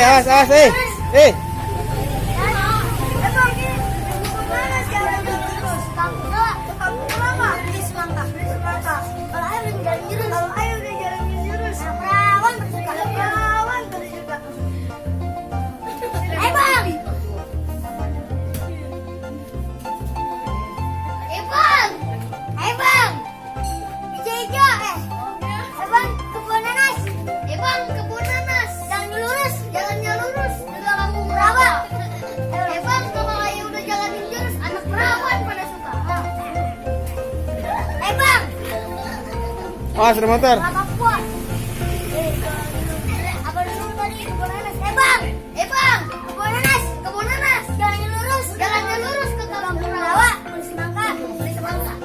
awas, awas, eh. Oh, sudah motor. Jalannya lurus ke Kampung Rawa, beli semangka, beli semangka.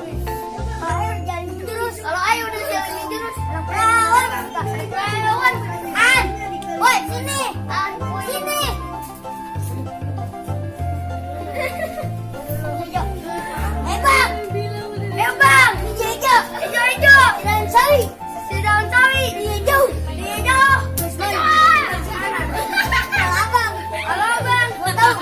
Kalau ayo jalan jurus, kalau ayo udah jalan jurus, anak perawan, woi sini, sini. Bang, hijau, sedang sawi, hijau. Kalau abang, gua tahu,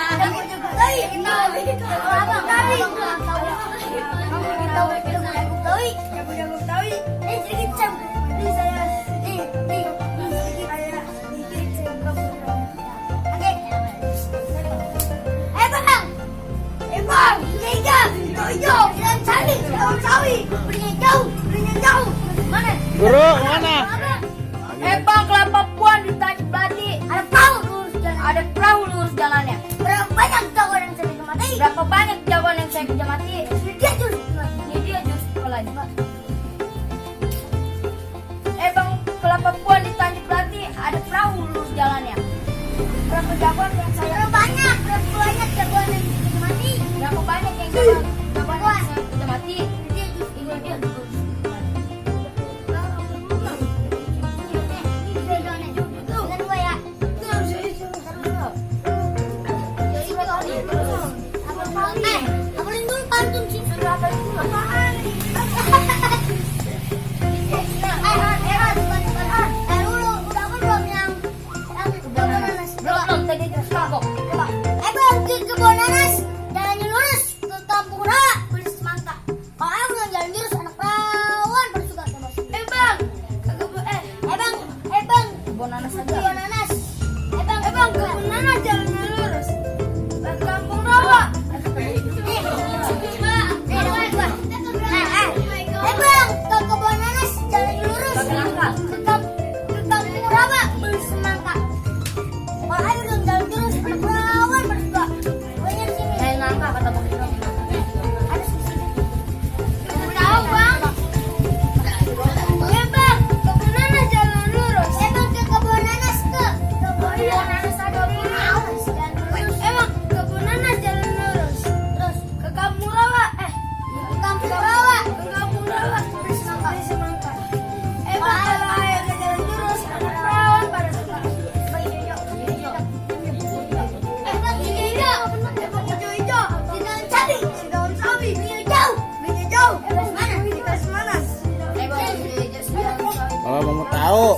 Guru, mana? Bang, kelapa puan di Tanjung Belati. Ada perahu lurus jalannya. Berapa banyak jagoan yang saya kejamati? Dia jurus sekolah ini. Bang, kelapa puan di Tanjung Belati. Ada perahu lurus jalannya. Berapa jagoan yang saya kejamati? Berapa banyak yang jagoan saya kejamati? Dia jurus. Kebun nanas, jalannya lurus ke Kampung Rawa, beli semangka. Kalau aku nggak jalan lurus, anak perawan bersuka sama si. Bang, kebun nanas aja. Bang, kebun nanas jalannya lurus ke Kampung Rawa. Bang, ke kebun nanas jalannya lurus ke Kampung Rawa, beli semangka. Kalau aku nggak jalan lurus, anak perawan bersuka. Kata Bang Ino ada sisi. Tahu Bang? Bang, kebun nanas jalan lurus. Bang, ke kebun nanas ada lurus. Bang, kebun nanas jalan lurus. Terus ke Kampung Rawa. Ke Kampung Rawa beli semangka. Bang, kalau ayo ke jalan lurus, anak perawan pada suka. Kalau mau tahu.